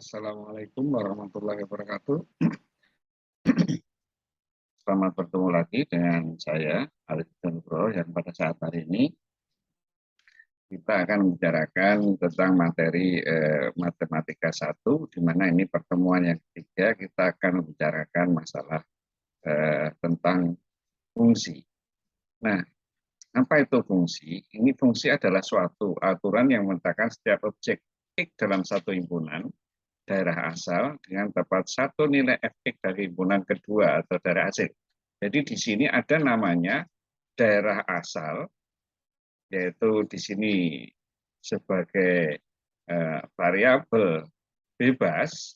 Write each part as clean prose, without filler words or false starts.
Assalamualaikum warahmatullahi wabarakatuh. Selamat bertemu lagi dengan saya, Arif Nugro, yang pada saat hari ini kita akan membicarakan tentang materi Matematika 1, di mana ini pertemuan yang ketiga kita akan membicarakan masalah tentang fungsi. Nah, apa itu fungsi? Ini fungsi adalah suatu aturan yang menetapkan setiap objek X dalam satu himpunan daerah asal dengan tepat satu nilai Fx dari himpunan kedua atau daerah hasil. Jadi di sini ada namanya daerah asal, yaitu di sini sebagai variabel bebas,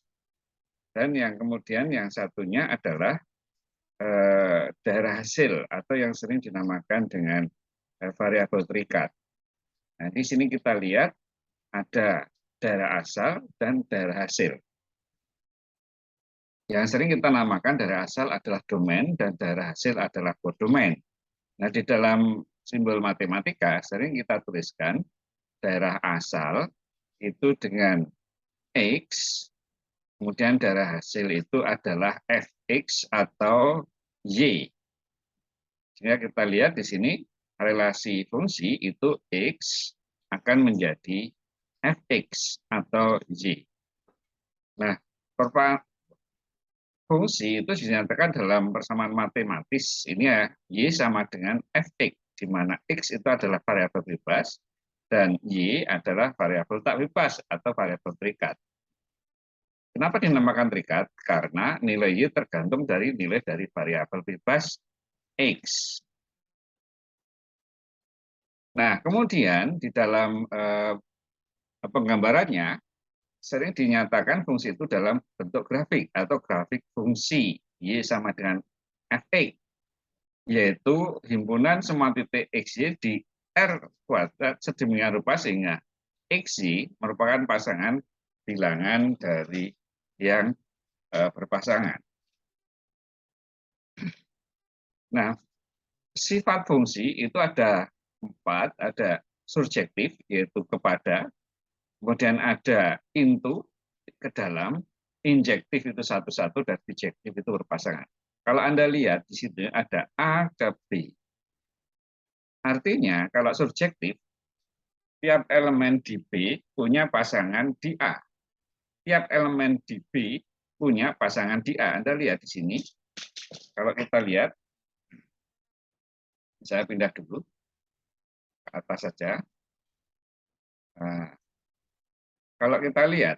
dan yang kemudian yang satunya adalah daerah hasil atau yang sering dinamakan dengan variabel terikat. Nah, di sini kita lihat ada daerah asal dan daerah hasil. Yang sering kita namakan daerah asal adalah domain dan daerah hasil adalah kodomain. Nah, di dalam simbol matematika sering kita tuliskan daerah asal itu dengan X, kemudian daerah hasil itu adalah Fx atau Y. Sehingga kita lihat di sini relasi fungsi itu X akan menjadi Fx atau Y. Nah, fungsi itu dinyatakan dalam persamaan matematis ini ya, Y sama dengan Fx, di mana X itu adalah variabel bebas dan Y adalah variabel tak bebas atau variabel terikat. Kenapa dinamakan terikat? Karena nilai Y tergantung dari nilai dari variabel bebas X. Nah, kemudian di dalam penggambarannya sering dinyatakan fungsi itu dalam bentuk grafik atau grafik fungsi Y sama dengan Fx, yaitu himpunan semua titik XY di R kuadrat sedemikian rupa sehingga XY merupakan pasangan bilangan dari yang berpasangan. Nah, sifat fungsi itu ada 4, ada surjektif yaitu kepada, kemudian ada into ke dalam, injektif itu satu-satu, dan bijektif itu berpasangan. Kalau Anda lihat di situ ada A ke B. Artinya kalau surjektif, tiap elemen di B punya pasangan di A. Tiap elemen di B punya pasangan di A. Anda lihat di sini. Kalau kita lihat, saya pindah dulu ke atas saja. Nah, kalau kita lihat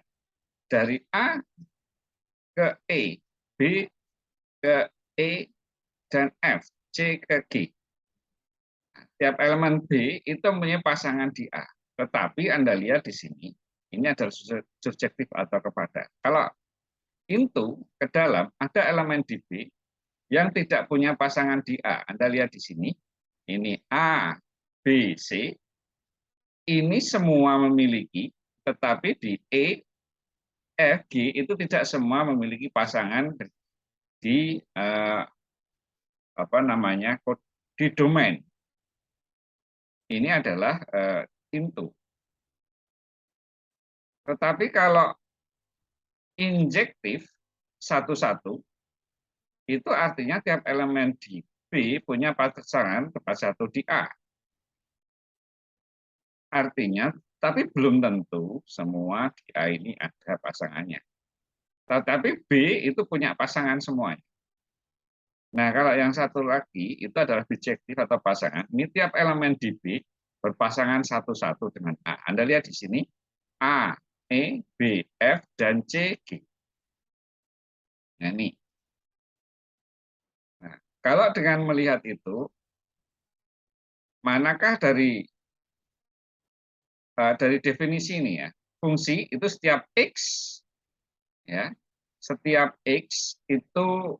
dari A ke E, B ke E, dan F, C ke G. Tiap elemen B itu mempunyai pasangan di A. Tetapi Anda lihat di sini, ini adalah surjektif atau kepada. Kalau into ke dalam, ada elemen di B yang tidak punya pasangan di A. Anda lihat di sini, ini A, B, C. Ini semua memiliki, tetapi di E, F, G itu tidak semua memiliki pasangan di di domain. Ini adalah into. Tetapi kalau injektif satu-satu, itu artinya tiap elemen di B punya pasangan tepat satu di A. Artinya, tapi belum tentu semua di A ini ada pasangannya. Tetapi B itu punya pasangan semuanya. Nah, kalau yang satu lagi itu adalah bijektif atau pasangan. Ini tiap elemen di B berpasangan satu-satu dengan A. Anda lihat di sini, A, E, B, F, dan C, G. Nah, ini. Nah, kalau dengan melihat itu, manakah dari definisi ini ya, fungsi itu setiap X, ya, setiap X itu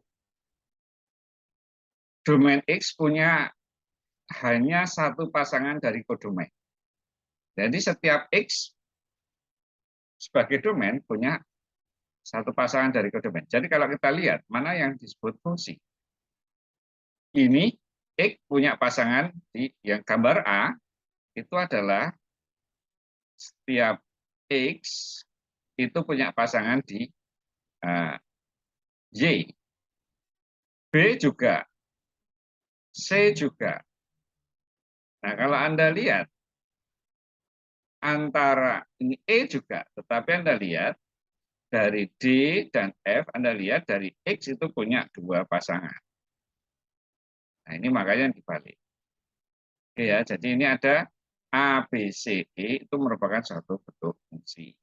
domain X punya hanya satu pasangan dari kodomain. Jadi setiap X sebagai domain punya satu pasangan dari kodomain. Jadi kalau kita lihat mana yang disebut fungsi, ini X punya pasangan di yang gambar A itu adalah setiap X itu punya pasangan di Y. B juga. C juga. Nah, kalau Anda lihat antara ini E juga, tetapi Anda lihat dari D dan F, Anda lihat dari X itu punya dua pasangan. Nah, ini makanya yang dibalik. Oke ya, jadi ini ada A, B, C, E itu merupakan suatu bentuk fungsi.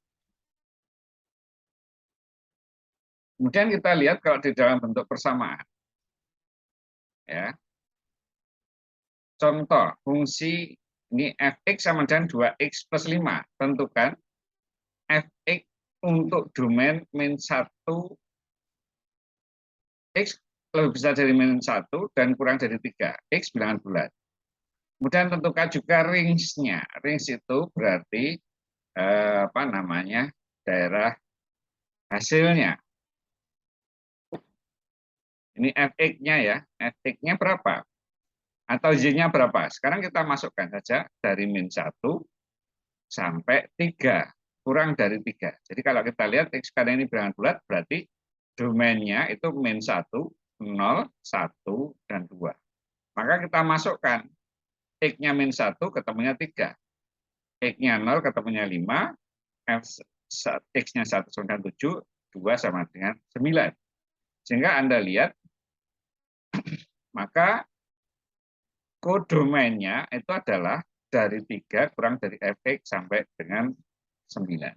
Kemudian kita lihat kalau di dalam bentuk persamaan. Ya. Contoh, fungsi ini fx sama dengan 2x plus 5. Tentukan fx untuk domain min 1, x lebih besar dari min 1 dan kurang dari 3, x bilangan bulat. Kemudian tentukan juga range-nya. Range itu berarti daerah hasilnya. Ini fx-nya ya, fx-nya berapa? Atau y-nya berapa? Sekarang kita masukkan saja dari min 1 sampai 3, kurang dari 3. Jadi kalau kita lihat x karena ini bilangan bulat, berarti domainnya itu min 1, 0, 1, dan 2. Maka kita masukkan x-nya min 1 ketemunya 3. X-nya 0 ketemunya 5, x-nya 1 sama dengan 7, 2 sama dengan 9. Sehingga Anda lihat, maka kodomainnya itu adalah dari 3 kurang dari fx sampai dengan 9.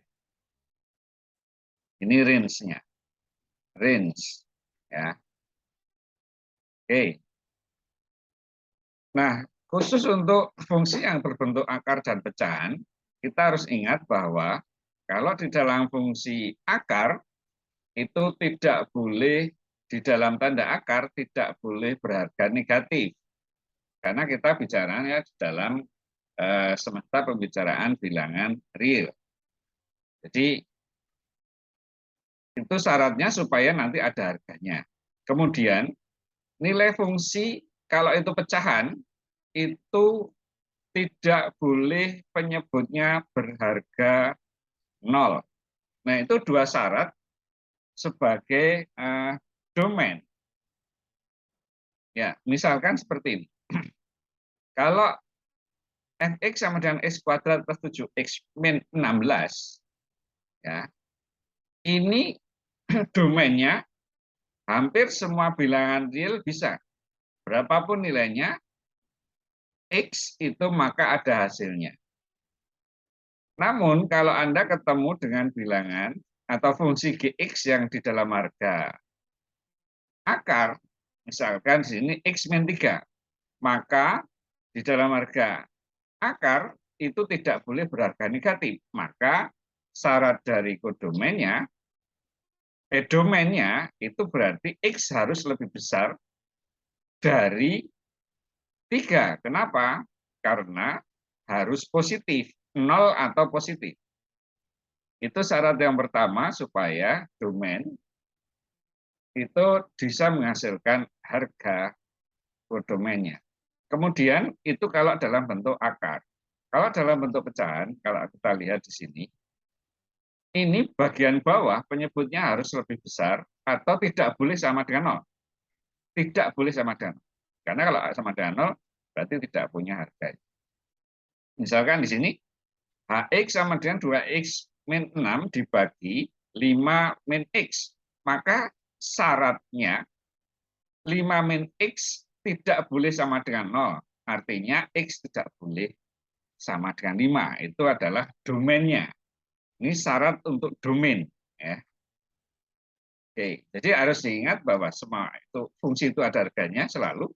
Ini range-nya. Range. Ya. Oke. Nah, khusus untuk fungsi yang berbentuk akar dan pecahan, kita harus ingat bahwa kalau di dalam fungsi akar, itu tidak boleh, di dalam tanda akar, tidak boleh berharga negatif. Karena kita bicaranya di dalam semesta pembicaraan bilangan real. Jadi, itu syaratnya supaya nanti ada harganya. Kemudian, nilai fungsi kalau itu pecahan, itu tidak boleh penyebutnya berharga 0. Nah, itu dua syarat sebagai domain. Ya, misalkan seperti ini. Kalau fx sama dengan x kuadrat plus 7x min 16, ya, ini domainnya hampir semua bilangan real bisa. Berapapun nilainya, x itu maka ada hasilnya. Namun kalau Anda ketemu dengan bilangan atau fungsi gx yang di dalam marga akar, misalkan di sini x min 3, maka di dalam marga akar itu tidak boleh berharga negatif. Maka syarat dari kodomainnya, domainnya itu berarti x harus lebih besar dari 3. Kenapa? Karena harus positif, 0 atau positif. Itu syarat yang pertama supaya domain itu bisa menghasilkan harga kodomainnya. Kemudian itu kalau dalam bentuk akar. Kalau dalam bentuk pecahan, kalau kita lihat di sini, ini bagian bawah penyebutnya harus lebih besar atau tidak boleh sama dengan 0. Tidak boleh sama dengan 0. Karena kalau sama dengan 0, berarti tidak punya harga. Misalkan di sini, hx sama dengan 2x min 6 dibagi 5 min x. Maka syaratnya 5 min x tidak boleh sama dengan 0. Artinya x tidak boleh sama dengan 5. Itu adalah domainnya. Ini syarat untuk domain. Ya. Oke, jadi harus diingat bahwa semua itu fungsi itu ada harganya selalu,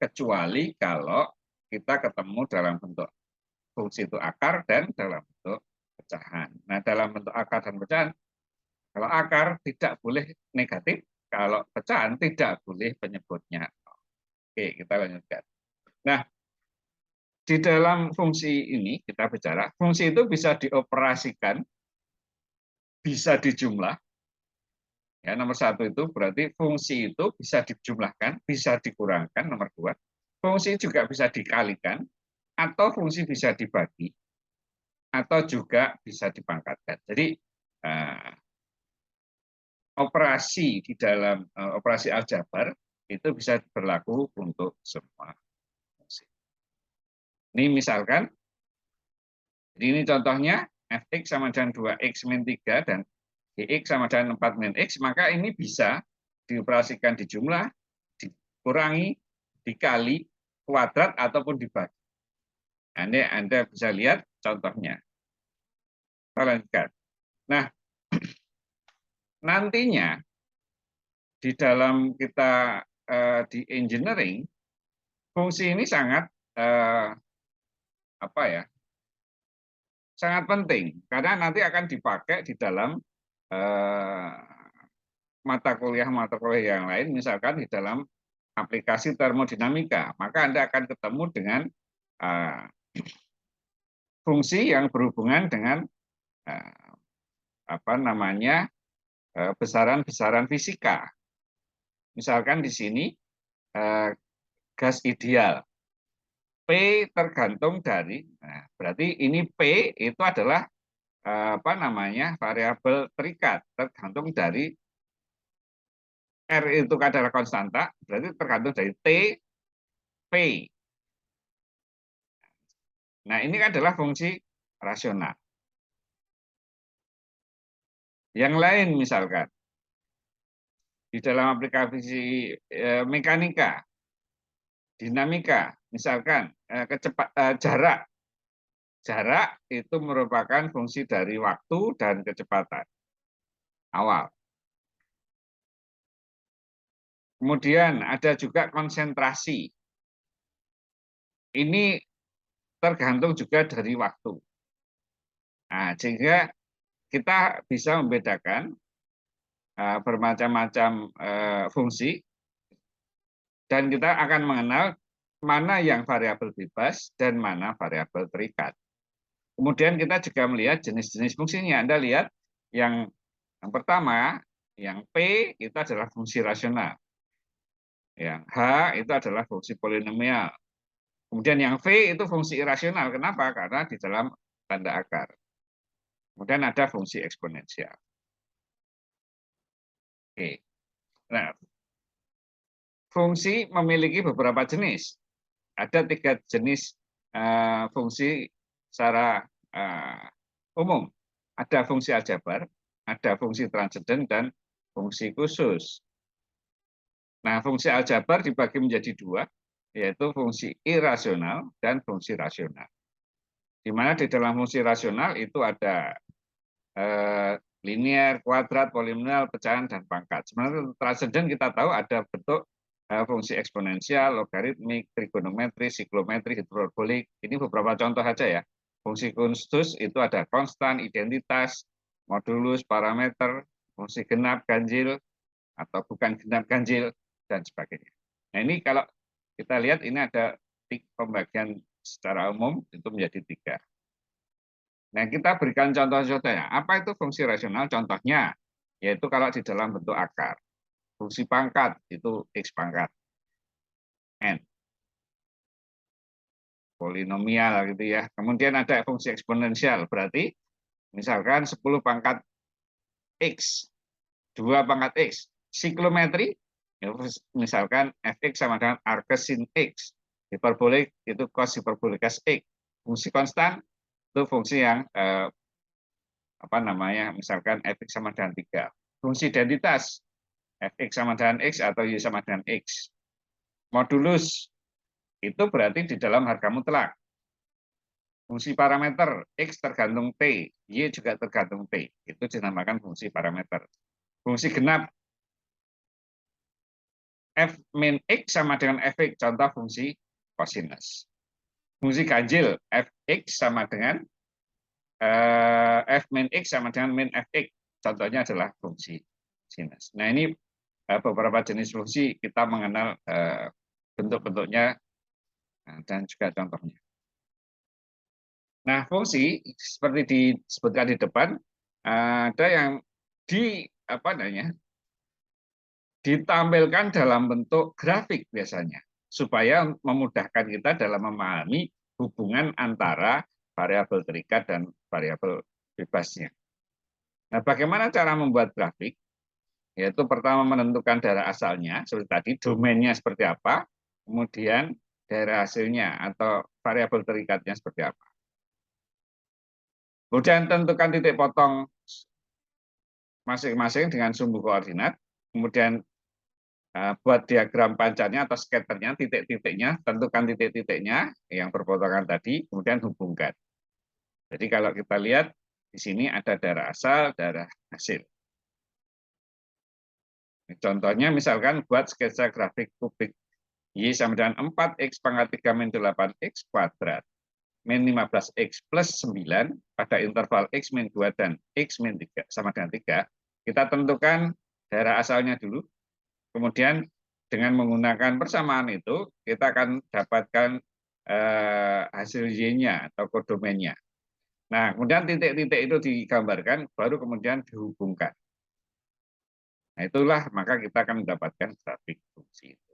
kecuali kalau kita ketemu dalam bentuk fungsi itu akar dan dalam bentuk pecahan. Nah, dalam bentuk akar dan pecahan, kalau akar tidak boleh negatif, kalau pecahan tidak boleh penyebutnya. Oke, kita lanjutkan. Nah, di dalam fungsi ini kita bicara, fungsi itu bisa dioperasikan, bisa dijumlah. Ya, nomor 1 itu berarti fungsi itu bisa dijumlahkan, bisa dikurangkan. Nomor 2, fungsi juga bisa dikalikan, atau fungsi bisa dibagi, atau juga bisa dipangkatkan. Jadi Nah, operasi di dalam operasi aljabar itu bisa berlaku untuk semua fungsi. Ini misalkan, ini contohnya fx sama dengan 2x min 3 dan gx sama dengan 4 min x, maka ini bisa dioperasikan di jumlah, dikurangi, dikali, kuadrat, ataupun dibagi. Anda bisa lihat contohnya. Kita lanjutkan. Nah, nantinya di dalam kita di engineering, fungsi ini sangat apa ya? Sangat penting karena nanti akan dipakai di dalam mata kuliah yang lain, misalkan di dalam aplikasi termodinamika, maka Anda akan ketemu dengan fungsi yang berhubungan dengan apa namanya besaran-besaran fisika. Misalkan di sini gas ideal, P tergantung dari, nah, berarti ini P itu adalah apa namanya variabel terikat, tergantung dari R itu adalah konstanta, berarti tergantung dari T, P. Nah, ini adalah fungsi rasional. Yang lain misalkan, di dalam aplikasi mekanika, dinamika, misalkan jarak. Jarak itu merupakan fungsi dari waktu dan kecepatan awal. Kemudian ada juga konsentrasi. Ini tergantung juga dari waktu. Nah, sehingga kita bisa membedakan bermacam-macam fungsi, dan kita akan mengenal mana yang variabel bebas dan mana variabel terikat. Kemudian kita juga melihat jenis-jenis fungsinya. Anda lihat yang pertama, yang P itu adalah fungsi rasional. Yang H itu adalah fungsi polinomial. Kemudian yang V itu fungsi irasional. Kenapa? Karena di dalam tanda akar. Kemudian ada fungsi eksponensial. Oke. Nah, fungsi memiliki beberapa jenis. Ada 3 jenis fungsi secara umum. Ada fungsi aljabar, ada fungsi transenden, dan fungsi khusus. Nah, fungsi aljabar dibagi menjadi 2, yaitu fungsi irasional dan fungsi rasional. Di mana di dalam fungsi rasional itu ada linear, kuadrat, polinomial, pecahan, dan pangkat. Sebenarnya transenden kita tahu ada bentuk fungsi eksponensial, logaritmik, trigonometri, siklometri, hiperbolik. Ini beberapa contoh saja ya. Fungsi khusus itu ada konstan, identitas, modulus, parameter, fungsi genap, ganjil, atau bukan genap, ganjil, dan sebagainya. Nah, ini kalau kita lihat ini ada pembagian secara umum itu menjadi 3. Nah, kita berikan contoh-contohnya. Apa itu fungsi rasional? Contohnya, yaitu kalau di dalam bentuk akar. Fungsi pangkat itu X pangkat N. Polinomial gitu ya. Kemudian ada fungsi eksponensial, berarti misalkan 10 pangkat X, 2 pangkat X. Siklometri, ya, misalkan Fx sama dengan arc sin X. Hiperbolik itu cos hiperbolikas X. Fungsi konstan itu fungsi yang apa namanya, misalkan Fx sama dengan 3. Fungsi identitas, Fx sama dengan X atau Y sama dengan X. Modulus, itu berarti di dalam harga mutlak. Fungsi parameter, X tergantung T, Y juga tergantung T. Itu dinamakan fungsi parameter. Fungsi genap, F min X sama dengan Fx, contoh fungsi kosinus. Fungsi ganjil, Fx sama dengan F min X sama dengan min Fx, contohnya adalah fungsi sinus. Nah, ini beberapa jenis fungsi, kita mengenal bentuk-bentuknya dan juga contohnya. Nah, fungsi seperti disebutkan di depan, ada yang ditampilkan dalam bentuk grafik biasanya, supaya memudahkan kita dalam memahami hubungan antara variabel terikat dan variabel bebasnya. Nah, bagaimana cara membuat grafik? Yaitu pertama menentukan daerah asalnya, seperti tadi, domainnya seperti apa, kemudian daerah hasilnya atau variabel terikatnya seperti apa. Kemudian tentukan titik potong masing-masing dengan sumbu koordinat, kemudian buat diagram pancarnya atau skaternya, titik-titiknya, tentukan titik-titiknya yang berpotongan tadi, kemudian hubungkan. Jadi kalau kita lihat di sini ada daerah asal, daerah hasil. Contohnya misalkan buat sketsa grafik kubik Y sama dengan 4X pangkat 3 min 8X kuadrat min 15X plus 9 pada interval X min 2 dan X min 3 sama dengan 3. Kita tentukan daerah asalnya dulu. Kemudian dengan menggunakan persamaan itu, kita akan dapatkan hasil Y-nya atau kodomennya. Nah, kemudian titik-titik itu digambarkan, baru kemudian dihubungkan. Nah, itulah maka kita akan mendapatkan grafik fungsi itu.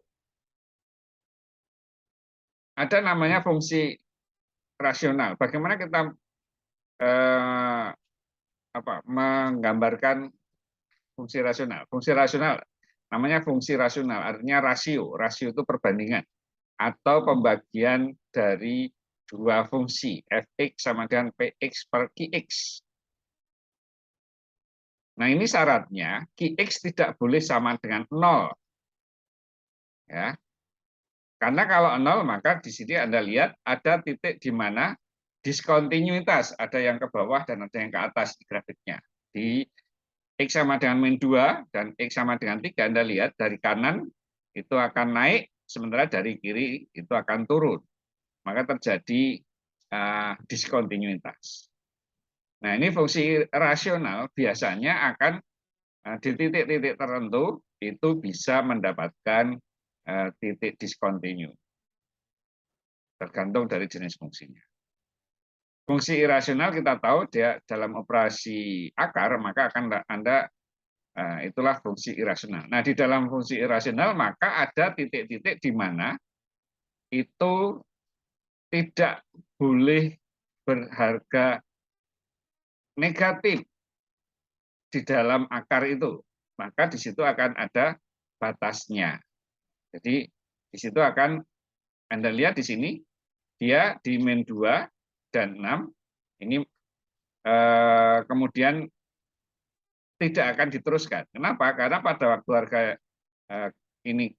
Ada namanya fungsi rasional. Bagaimana kita menggambarkan fungsi rasional? Fungsi rasional namanya fungsi rasional, artinya rasio. Rasio itu perbandingan atau pembagian dari dua fungsi, fx sama dengan px per qx. Nah, ini syaratnya qx tidak boleh sama dengan 0. Ya. Karena kalau 0, maka di sini Anda lihat ada titik di mana diskontinuitas, ada yang ke bawah dan ada yang ke atas di grafiknya. Di X sama dengan min 2 dan X sama dengan 3, Anda lihat dari kanan itu akan naik, sementara dari kiri itu akan turun. Maka terjadi diskontinuitas. Nah, ini fungsi rasional biasanya akan di titik-titik tertentu itu bisa mendapatkan titik diskontinu. Tergantung dari jenis fungsinya. Fungsi irasional kita tahu dia dalam operasi akar, maka akan Anda itulah fungsi irasional. Nah, di dalam fungsi irasional maka ada titik-titik di mana itu tidak boleh berharga negatif di dalam akar itu. Maka di situ akan ada batasnya. Jadi di situ akan Anda lihat di sini dia di min 2 dan 6 ini kemudian tidak akan diteruskan. Kenapa? Karena pada waktu harga ini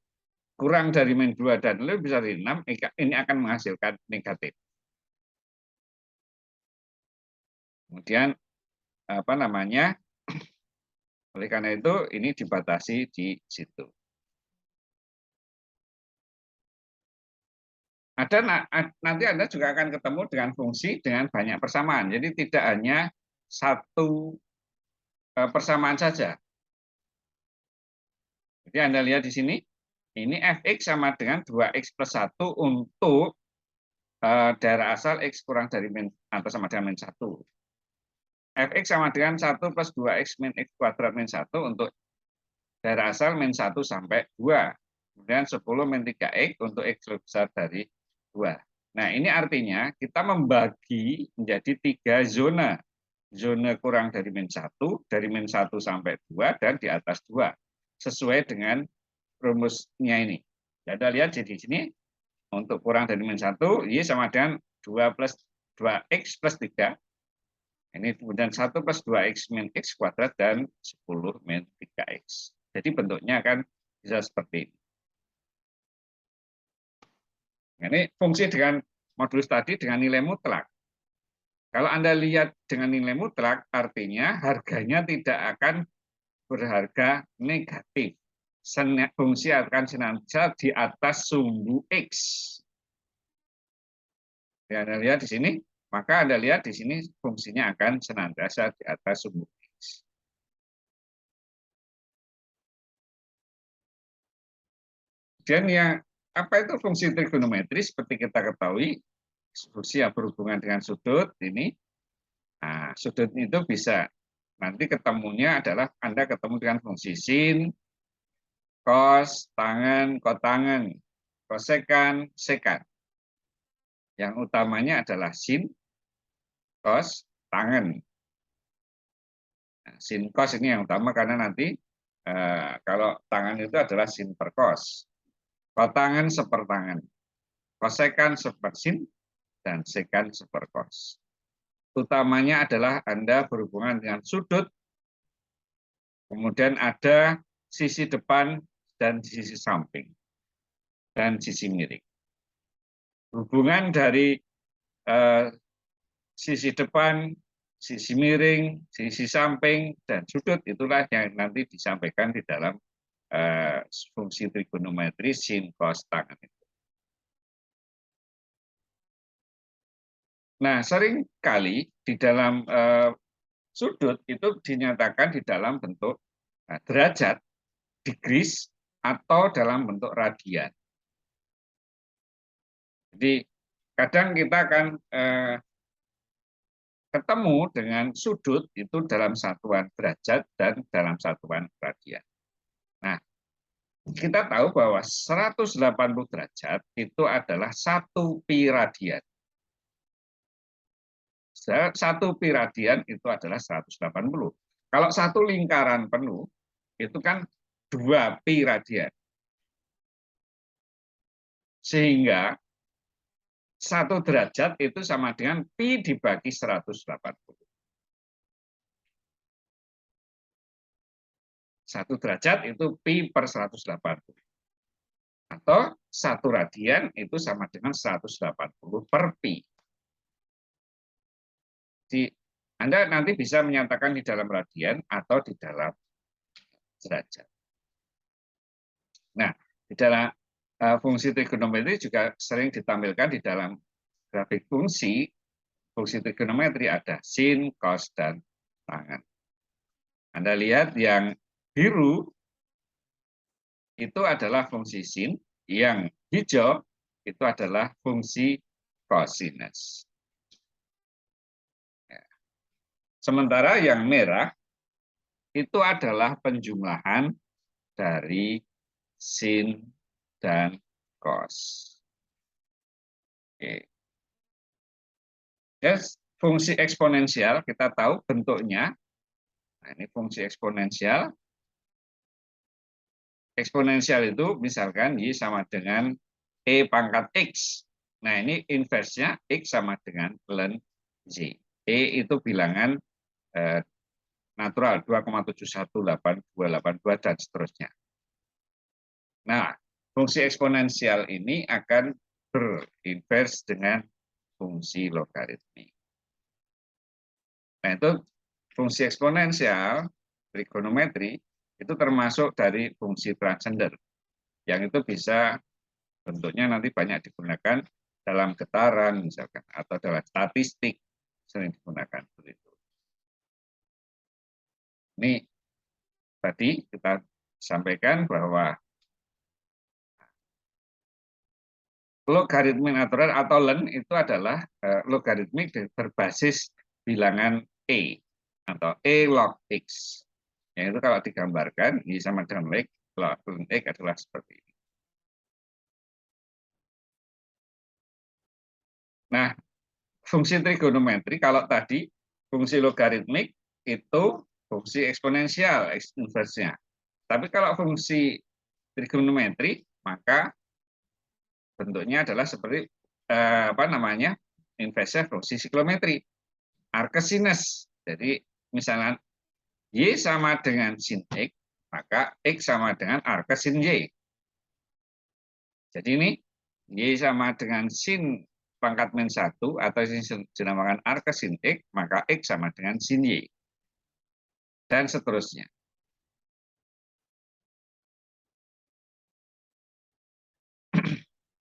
kurang dari min 2 dan lebih besar dari 6, ini akan menghasilkan negatif. Kemudian apa namanya? Oleh karena itu ini dibatasi di situ. Nanti Anda juga akan ketemu dengan fungsi dengan banyak persamaan. Jadi tidak hanya satu persamaan saja. Jadi Anda lihat di sini, ini fx sama dengan 2x plus 1 untuk daerah asal x kurang dari min atau sama dengan min 1. Fx sama dengan 1 plus 2x min x kuadrat min 1 untuk daerah asal min 1 sampai 2. Kemudian 10 min 3x untuk x lebih besar dari 2. Nah, ini artinya kita membagi menjadi 3 zona. Zona kurang dari min 1, dari min 1 sampai 2, dan di atas 2. Sesuai dengan rumusnya ini. Anda lihat jadi di sini, untuk kurang dari min 1, Y sama dengan 2 plus 2x plus 3. Ini kemudian 1 plus 2x min x kuadrat dan 10 min 3x. Jadi bentuknya akan bisa seperti ini. Ini fungsi dengan modulus tadi dengan nilai mutlak. Kalau Anda lihat dengan nilai mutlak, artinya harganya tidak akan berharga negatif. Fungsi akan senantiasa di atas sumbu X. Ya, Anda lihat di sini, maka Anda lihat di sini fungsinya akan senantiasa di atas sumbu X. Dan yang apa itu fungsi trigonometri seperti kita ketahui, fungsi yang berhubungan dengan sudut ini. Nah, sudut itu bisa nanti ketemunya adalah Anda ketemu dengan fungsi sin, cos, tangen, kotangen, kosekan, sekan. Yang utamanya adalah sin, cos, tangen. Nah, sin cos ini yang utama karena nanti kalau tangan itu adalah sin per cos. Kotangan sepertangan. Kosekan sepersin dan sekan sepercos. Utamanya adalah Anda berhubungan dengan sudut, kemudian ada sisi depan dan sisi samping, dan sisi miring. Hubungan dari sisi depan, sisi miring, sisi samping, dan sudut itulah yang nanti disampaikan di dalam fungsi trigonometri sin cos tangan itu. Nah, sering kali di dalam sudut itu dinyatakan di dalam bentuk derajat, degrees, atau dalam bentuk radian. Jadi kadang kita akan ketemu dengan sudut itu dalam satuan derajat dan dalam satuan radian. Nah, kita tahu bahwa 180 derajat itu adalah 1 pi radian. 1 pi radian itu adalah 180. Kalau satu lingkaran penuh, itu kan 2 pi radian. Sehingga 1 derajat itu sama dengan pi dibagi 180. 1 derajat itu pi per 180. Atau 1 radian itu sama dengan 180 per pi. Jadi Anda nanti bisa menyatakan di dalam radian atau di dalam derajat. Nah, di dalam fungsi trigonometri juga sering ditampilkan di dalam grafik fungsi trigonometri ada sin, cos, dan tangan. Anda lihat yang biru itu adalah fungsi sin, yang hijau itu adalah fungsi cosinus. Sementara yang merah itu adalah penjumlahan dari sin dan cos. Oke. Yes, fungsi eksponensial kita tahu bentuknya. Nah, ini fungsi eksponensial. Eksponensial itu misalkan Y sama dengan E pangkat X. Nah, ini inversnya X sama dengan ln Y. E itu bilangan natural 2,7188282 dan seterusnya. Nah, fungsi eksponensial ini akan berinvers dengan fungsi logaritmik. Nah, itu fungsi eksponensial trigonometri itu termasuk dari fungsi transcendent, yang itu bisa bentuknya nanti banyak digunakan dalam getaran misalkan, atau dalam statistik sering digunakan begitu. Ini tadi kita sampaikan bahwa logaritmik natural atau ln itu adalah logaritmik berbasis bilangan E atau E log X. Yang itu kalau digambarkan, Y sama dengan ln X adalah seperti ini. Nah, fungsi trigonometri kalau tadi fungsi logaritmik itu fungsi eksponensial, inversnya. Tapi kalau fungsi trigonometri maka bentuknya adalah seperti inversnya fungsi siklometri, arcsinus. Jadi misalnya Y sama dengan sin X, maka X sama dengan arcsin Y. Jadi ini Y sama dengan sin pangkat min 1 atau dinamakan arcsin X, maka X sama dengan sin Y. Dan seterusnya.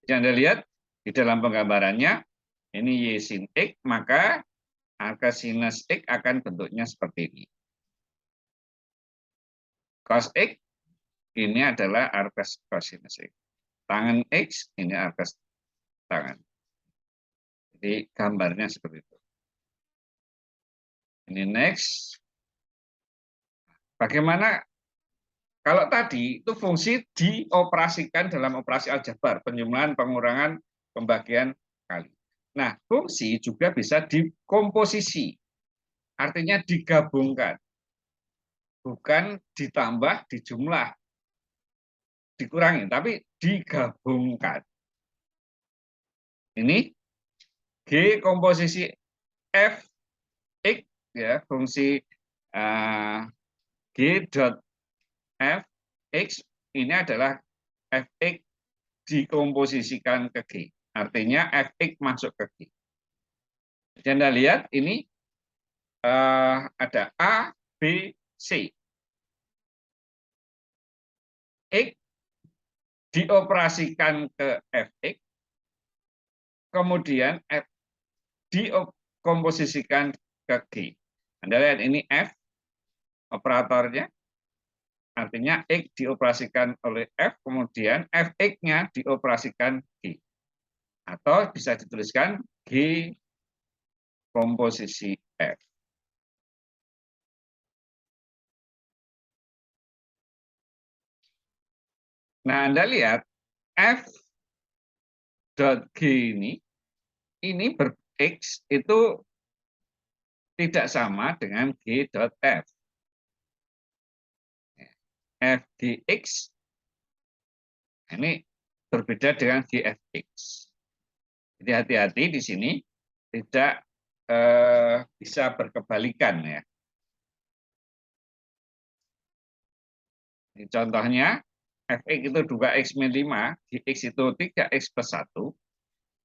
Jadi Anda lihat di dalam penggambarannya, ini Y sin X, maka arcsinus X akan bentuknya seperti ini. Cos X ini adalah arcsinus X. Tangan X ini arcus tangan. Jadi gambarnya seperti itu. Ini next. Bagaimana kalau tadi itu fungsi dioperasikan dalam operasi aljabar, penjumlahan, pengurangan, pembagian kali. Nah, fungsi juga bisa dikomposisi, artinya digabungkan. bukan ditambah, dijumlah, dikurangi, tapi digabungkan. Ini G komposisi f x, ya, fungsi G dot f x ini adalah f x dikomposisikan ke G. Artinya f x masuk ke G. Jadi Anda lihat ini ada A, B, C. X dioperasikan ke fx, kemudian f dikomposisikan ke G. Anda lihat ini F operatornya, artinya X dioperasikan oleh F, kemudian Fx-nya dioperasikan G. Atau bisa dituliskan G komposisi F. Nah, Anda lihat F dot G ini ber-X itu tidak sama dengan G dot F. Fgx ini berbeda dengan Gfx. Jadi hati-hati di sini tidak bisa berkebalikan, ya. Ini contohnya fx itu 2x min 5, gx itu 3x plus 1.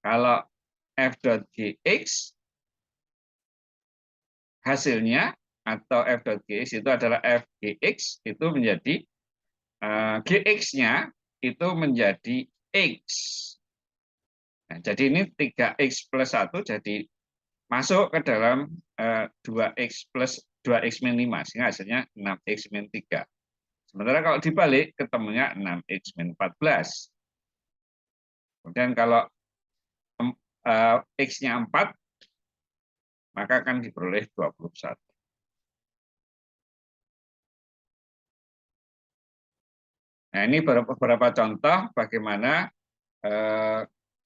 Kalau f dot gx hasilnya atau f dot gx itu adalah fgx itu menjadi gx-nya itu menjadi x. Nah, jadi ini 3x plus 1 jadi masuk ke dalam 2x plus 2x min 5, sehingga hasilnya 6x min 3. Sementara kalau dibalik ketemunya 6x min 14. Kemudian kalau x-nya 4, maka akan diperoleh 21. Nah, ini beberapa contoh bagaimana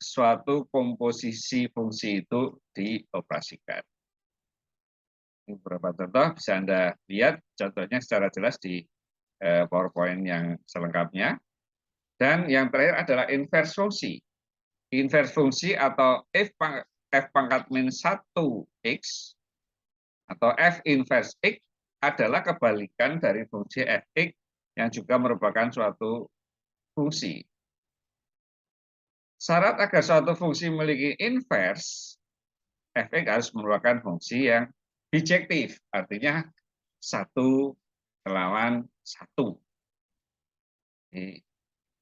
suatu komposisi fungsi itu dioperasikan. Ini beberapa contoh, bisa Anda lihat contohnya secara jelas di PowerPoint yang selengkapnya. Dan yang terakhir adalah inverse fungsi. Inverse fungsi atau f pangkat min 1x atau f inverse x adalah kebalikan dari fungsi fx yang juga merupakan suatu fungsi. Syarat agar suatu fungsi memiliki inverse, fx harus merupakan fungsi yang bijektif, artinya 1 melawan 1.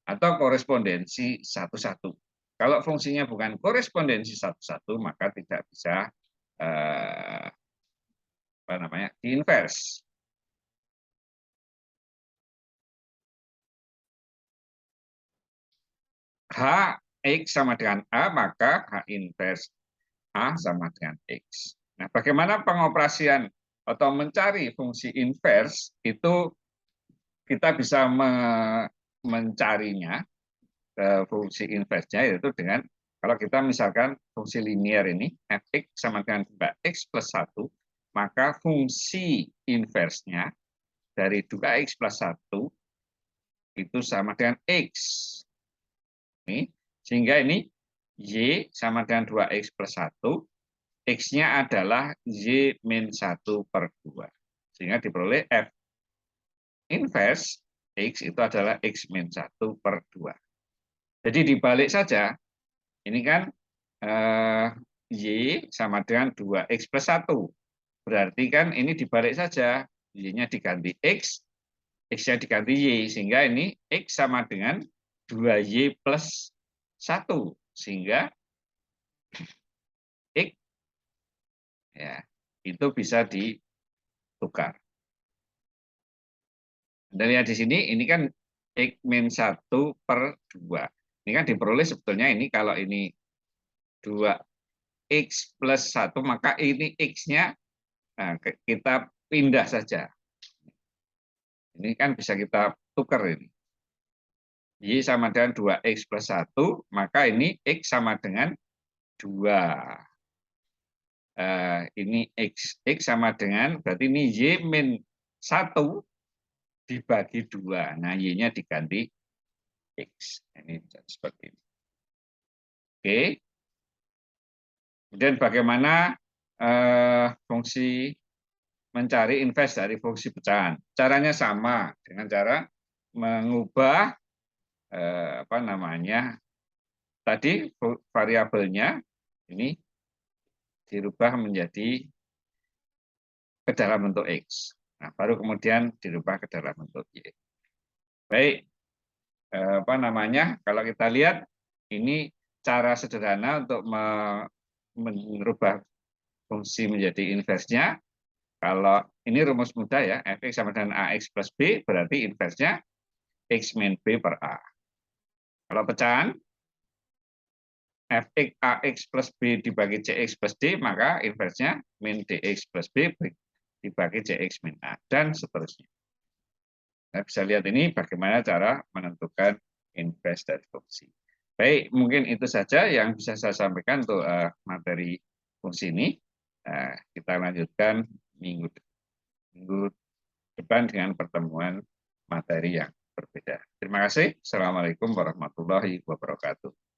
Atau korespondensi 1-1. Kalau fungsinya bukan korespondensi 1-1, maka tidak bisa diinverse. H X sama dengan A, maka H inverse A sama dengan X. Nah, bagaimana pengoperasian atau mencari fungsi inverse itu kita bisa mencarinya, fungsi inverse-nya yaitu dengan kalau kita misalkan fungsi linear ini fx sama dengan 2x plus 1, maka fungsi inverse-nya dari 2x plus 1 itu sama dengan x. Sehingga ini y sama dengan 2x plus 1, x-nya adalah y min 1 per 2. Sehingga diperoleh f inverse x itu adalah x min 1 per 2. Jadi dibalik saja, ini kan y sama dengan 2x plus 1. Berarti kan ini dibalik saja, y-nya diganti x, x-nya diganti y, sehingga ini x sama dengan 2y plus 1, sehingga x ya, itu bisa ditukar. Anda lihat di sini, ini kan x min 1 per 2. Ini kan diperoleh sebetulnya ini kalau ini 2x plus 1, maka ini x-nya nah, kita pindah saja. Ini kan bisa kita tukar ini. Y sama dengan 2x plus 1, maka ini x sama dengan 2. Ini x sama dengan, berarti ini y min 1 dibagi 2. Nah, Y-nya diganti X. Ini seperti ini. Oke. Kemudian bagaimana fungsi mencari invers dari fungsi pecahan? Caranya sama dengan cara mengubah apa namanya tadi variabelnya ini dirubah menjadi ke dalam bentuk X. Nah, baru kemudian dirubah ke dalam bentuk Y. Baik, apa namanya? Kalau kita lihat ini cara sederhana untuk merubah fungsi menjadi inversnya. Kalau ini rumus mudah ya, fx sama dengan ax plus b, berarti inversnya x min b per a. Kalau pecahan, fx ax plus b dibagi cx plus d, maka inversnya min dx plus b dibagi cx min a, dan seterusnya. Nah, bisa lihat ini bagaimana cara menentukan invers dari fungsi. Baik, mungkin itu saja yang bisa saya sampaikan untuk materi fungsi ini. Kita lanjutkan minggu depan dengan pertemuan materi yang berbeda. Terima kasih. Assalamualaikum warahmatullahi wabarakatuh.